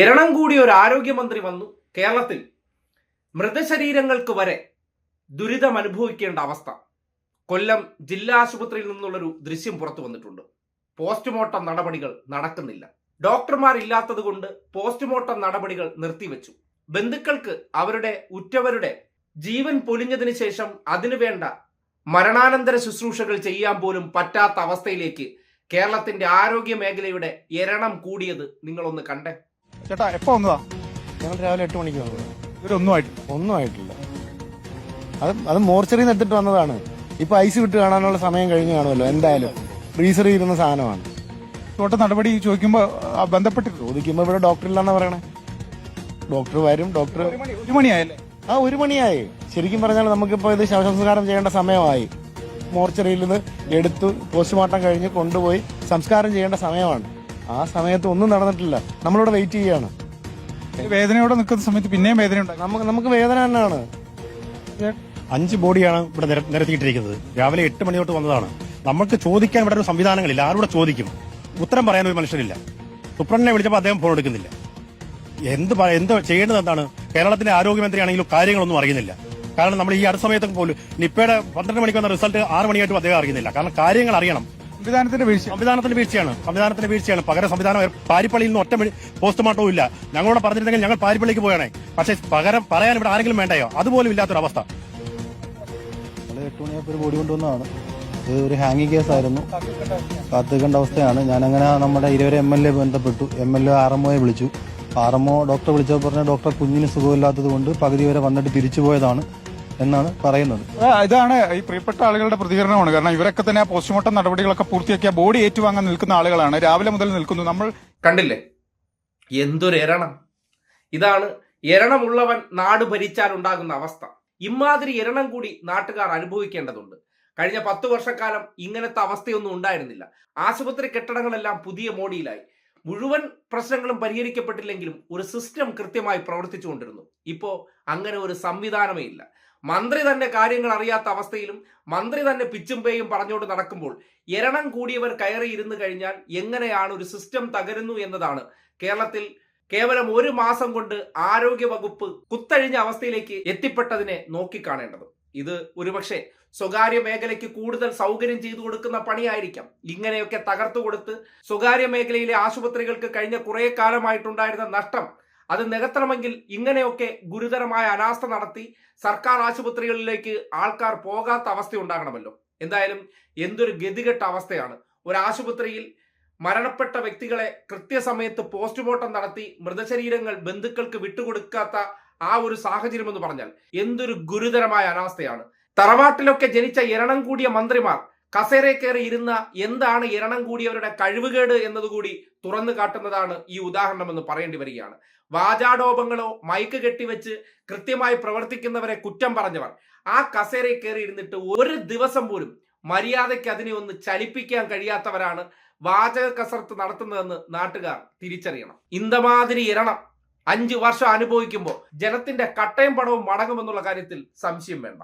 എരണം കൂടി ഒരു ആരോഗ്യമന്ത്രി വന്നു. കേരളത്തിൽ മൃതശരീരങ്ങൾക്ക് വരെ ദുരിതം അനുഭവിക്കേണ്ട അവസ്ഥ. കൊല്ലം ജില്ലാ ആശുപത്രിയിൽ നിന്നുള്ളൊരു ദൃശ്യം പുറത്തു വന്നിട്ടുണ്ട്. പോസ്റ്റ്മോർട്ടം നടപടികൾ നടക്കുന്നില്ല. ഡോക്ടർമാരില്ലാത്തത് കൊണ്ട് പോസ്റ്റ്മോർട്ടം നടപടികൾ നിർത്തിവെച്ചു. ബന്ധുക്കൾക്ക് അവരുടെ ഉറ്റവരുടെ ജീവൻ പൊലിഞ്ഞതിന് ശേഷം അതിനുവേണ്ട മരണാനന്തര ശുശ്രൂഷകൾ ചെയ്യാൻ പോലും പറ്റാത്ത അവസ്ഥയിലേക്ക് കേരളത്തിന്റെ ആരോഗ്യ മേഖലയുടെ എരണം കൂടിയത് നിങ്ങളൊന്ന് കണ്ടേ. ചേട്ടാ എപ്പോ വന്നതാ? ഞങ്ങൾ രാവിലെ 8 മണിക്ക് വന്നത്. ഒന്നും ആയിട്ടില്ല. അത് മോർച്ചറിയിൽ നിന്ന് എടുത്തിട്ട് വന്നതാണ്. ഇപ്പൊ ഐസ് വിട്ട് കാണാനുള്ള സമയം കഴിഞ്ഞു കാണുമല്ലോ. എന്തായാലും ഫ്രീസറിൽ ഇരുന്ന സാധനമാണ്. നടപടി ചോദിക്കുമ്പോ ബന്ധപ്പെട്ട് ചോദിക്കുമ്പോ ഇവിടെ ഡോക്ടർ ഇല്ലാന്നാ പറയണേ. ഡോക്ടർ വരും. ഡോക്ടർ 1 മണിയായല്ലേ? 1 മണിയായി. ശരിക്കും പറഞ്ഞാൽ നമുക്കിപ്പോ ഇത് ശവസംസ്കാരം ചെയ്യേണ്ട സമയമായി. മോർച്ചറിയിൽ നിന്ന് എടുത്തു പോസ്റ്റ്മോർട്ടം കഴിഞ്ഞ് കൊണ്ടുപോയി സംസ്കാരം ചെയ്യേണ്ട സമയമാണ്. ആ സമയത്ത് ഒന്നും നടന്നിട്ടില്ല. നമ്മളിവിടെ വെയിറ്റ് ചെയ്യാണ്. വേദനയോടെ നിൽക്കുന്ന സമയത്ത് പിന്നെയും വേദന ഉണ്ടായി. നമുക്ക് വേദന തന്നെയാണ്. 5 ബോഡിയാണ് ഇവിടെ നിരത്തിയിട്ടിരിക്കുന്നത്. രാവിലെ 8 മണി തൊട്ട് വന്നതാണ്. നമുക്ക് ചോദിക്കാൻ ഇവിടെ ഒരു സംവിധാനങ്ങളില്ല. ആരോടെ ചോദിക്കും? ഉത്തരം പറയാൻ ഒരു മനുഷ്യരില്ല. സുപ്രണ്ടിനെ വിളിച്ചപ്പോൾ അദ്ദേഹം ഫോൺ എടുക്കുന്നില്ല. എന്ത് ചെയ്യേണ്ടത് എന്താണ്? കേരളത്തിലെ ആരോഗ്യമന്ത്രിയാണെങ്കിലും കാര്യങ്ങളൊന്നും അറിയുന്നില്ല. കാരണം നമ്മൾ ഈ അടുത്ത സമയത്തൊക്കെ പോലും നിപ്പയുടെ 12 മണിക്ക് വന്ന റിസൾട്ട് 6 മണിയായിട്ടും അദ്ദേഹം അറിയുന്നില്ല. കാരണം കാര്യങ്ങൾ അറിയണം. സംവിധാനത്തിന്റെ വീഴ്ചയാണ്. പകരം സംവിധാനം പാരിപ്പള്ളിയിൽ നിന്ന് ഒറ്റ പോസ്റ്റ്മോർട്ടവും ഇല്ല. ഞങ്ങളോട് പറഞ്ഞിരുന്നെങ്കിൽ ഞങ്ങൾ പാരിപ്പള്ളിക്ക് പോയാണേ. പക്ഷേ പകരം പറയാൻ ഇവിടെ ആരെങ്കിലും വേണ്ടയോ? അതുപോലും ഇല്ലാത്തൊരവസ്ഥ. 8 മണിയായപ്പോൾ ഒരു ബോഡി കൊണ്ടുവന്നതാണ്. ഇത് ഒരു ഹാങ്ങിങ് കേസായിരുന്നു. കാത്തിക്കേണ്ട അവസ്ഥയാണ്. ഞാനങ്ങനെ നമ്മുടെ ഇരുവരെ MLA ബന്ധപ്പെട്ടു. MLA RMOയെ വിളിച്ചു. RMO ഡോക്ടറെ വിളിച്ചപ്പോൾ പറഞ്ഞ ഡോക്ടർ കുഞ്ഞിന് സുഖമില്ലാത്തത് കൊണ്ട് പകുതി വരെ വന്നിട്ട് തിരിച്ചു പോയതാണ് എന്നാണ് പറയുന്നത്. ഇതാണ് ഈ പ്രിയപ്പെട്ട ആളുകളുടെ പ്രതികരണമാണ്. കാരണം ഇവരൊക്കെ തന്നെ പോസ്റ്റ്മോർട്ടം നടപടികളൊക്കെ പൂർത്തിയാക്കിയ ബോഡി ഏറ്റുവാങ്ങാൻ നിൽക്കുന്ന ആളുകളാണ്. രാവിലെ മുതൽ നിൽക്കുന്നു. നമ്മൾ കണ്ടില്ലേ എന്തൊരു എരണം. ഇതാണ് എരണമുള്ളവൻ നാട് ഭരിച്ചാൽ ഉണ്ടാകുന്ന അവസ്ഥ. ഇമാതിരി എരണം കൂടി നാട്ടുകാർ അനുഭവിക്കേണ്ടതുണ്ട്. കഴിഞ്ഞ 10 വർഷക്കാലം ഇങ്ങനത്തെ അവസ്ഥയൊന്നും ഉണ്ടായിരുന്നില്ല. ആശുപത്രി കെട്ടിടങ്ങളെല്ലാം പുതിയ മോഡിയിലായി. മുഴുവൻ പ്രശ്നങ്ങളും പരിഹരിക്കപ്പെട്ടില്ലെങ്കിലും ഒരു സിസ്റ്റം കൃത്യമായി പ്രവർത്തിച്ചുകൊണ്ടിരുന്നു. ഇപ്പോ അങ്ങനെ ഒരു സംവിധാനമേ ഇല്ല. മന്ത്രി തന്നെ കാര്യങ്ങൾ അറിയാത്ത അവസ്ഥയിലും മന്ത്രി തന്നെ പിച്ചും പേയും പറഞ്ഞുകൊണ്ട് നടക്കുമ്പോൾ എരണം കൂടിയവർ കയറി ഇരുന്ന് കഴിഞ്ഞാൽ എങ്ങനെയാണ് ഒരു സിസ്റ്റം തകരുന്നു എന്നതാണ് കേരളത്തിൽ കേവലം 1 മാസം കൊണ്ട് ആരോഗ്യ വകുപ്പ് കുത്തഴിഞ്ഞ അവസ്ഥയിലേക്ക് എത്തിപ്പെട്ടതിനെ നോക്കിക്കാണേണ്ടത്. ഇത് ഒരുപക്ഷെ സ്വകാര്യ മേഖലയ്ക്ക് കൂടുതൽ സൗകര്യം ചെയ്തു കൊടുക്കുന്ന പണിയായിരിക്കാം. ഇങ്ങനെയൊക്കെ തകർത്തു കൊടുത്ത് സ്വകാര്യ മേഖലയിലെ ആശുപത്രികൾക്ക് കഴിഞ്ഞ കുറെ കാലമായിട്ടുണ്ടായിരുന്ന നഷ്ടം അത് നികത്തണമെങ്കിൽ ഇങ്ങനെയൊക്കെ ഗുരുതരമായ അനാസ്ഥ നടത്തി സർക്കാർ ആശുപത്രികളിലേക്ക് ആൾക്കാർ പോകാത്ത അവസ്ഥ ഉണ്ടാകണമല്ലോ. എന്തായാലും എന്തൊരു ഗതികെട്ട അവസ്ഥയാണ്. ഒരു ആശുപത്രിയിൽ മരണപ്പെട്ട വ്യക്തികളെ കൃത്യസമയത്ത് പോസ്റ്റ്മോർട്ടം നടത്തി മൃതശരീരങ്ങൾ ബന്ധുക്കൾക്ക് വിട്ടുകൊടുക്കാത്ത ആ ഒരു സാഹചര്യം എന്ന് പറഞ്ഞാൽ എന്തൊരു ഗുരുതരമായ അനാസ്ഥയാണ്. തറവാട്ടിലൊക്കെ ജനിച്ച എരണം കൂടിയ മന്ത്രിമാർ കസേര കയറി ഇരുന്ന എന്താണ് എരണം കൂടിയവരുടെ കഴിവുകേട് എന്നതുകൂടി തുറന്നു കാട്ടുന്നതാണ് ഈ ഉദാഹരണം എന്ന് പറയേണ്ടി വരികയാണ്. വാചാടോപങ്ങളോ മൈക്ക് കെട്ടിവെച്ച് കൃത്യമായി പ്രവർത്തിക്കുന്നവരെ കുറ്റം പറഞ്ഞവർ ആ കസേര കയറി ഇരുന്നിട്ട് ഒരു ദിവസം പോലും മര്യാദയ്ക്ക് അതിനെ ഒന്ന് ചലിപ്പിക്കാൻ കഴിയാത്തവരാണ് വാചക കസർത്ത് നടത്തുന്നതെന്ന് നാട്ടുകാർ തിരിച്ചറിയണം. ഇന്തമാതിരി എരണം 5 വർഷം അനുഭവിക്കുമ്പോൾ ജനത്തിന്റെ കട്ടയും പണവും മടങ്ങുമെന്നുള്ള കാര്യത്തിൽ സംശയം വേണ്ട.